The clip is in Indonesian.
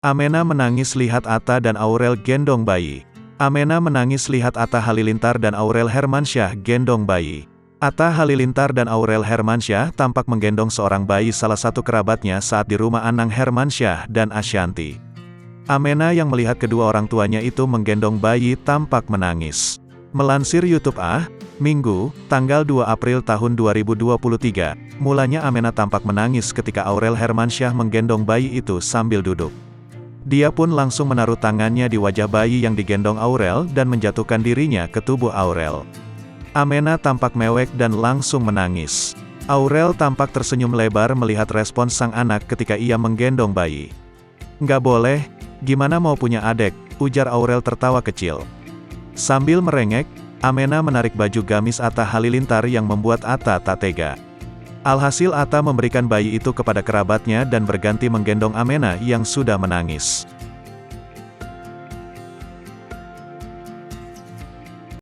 Amena menangis lihat Atta dan Aurel gendong bayi. Amena menangis lihat Atta Halilintar dan Aurel Hermansyah gendong bayi. Atta Halilintar dan Aurel Hermansyah tampak menggendong seorang bayi salah satu kerabatnya saat di rumah Anang Hermansyah dan Ashanty. Amena yang melihat kedua orang tuanya itu menggendong bayi tampak menangis. Melansir YouTube Minggu, tanggal 2 April tahun 2023, mulanya Amena tampak menangis ketika Aurel Hermansyah menggendong bayi itu sambil duduk. Dia pun langsung menaruh tangannya di wajah bayi yang digendong Aurel dan menjatuhkan dirinya ke tubuh Aurel. Amena tampak mewek dan langsung menangis. Aurel tampak tersenyum lebar melihat respons sang anak ketika ia menggendong bayi. "Nggak boleh, gimana mau punya adek," ujar Aurel tertawa kecil. Sambil merengek, Amena menarik baju gamis Atta Halilintar yang membuat Atta tak tega. Alhasil Atta memberikan bayi itu kepada kerabatnya dan berganti menggendong Amena yang sudah menangis.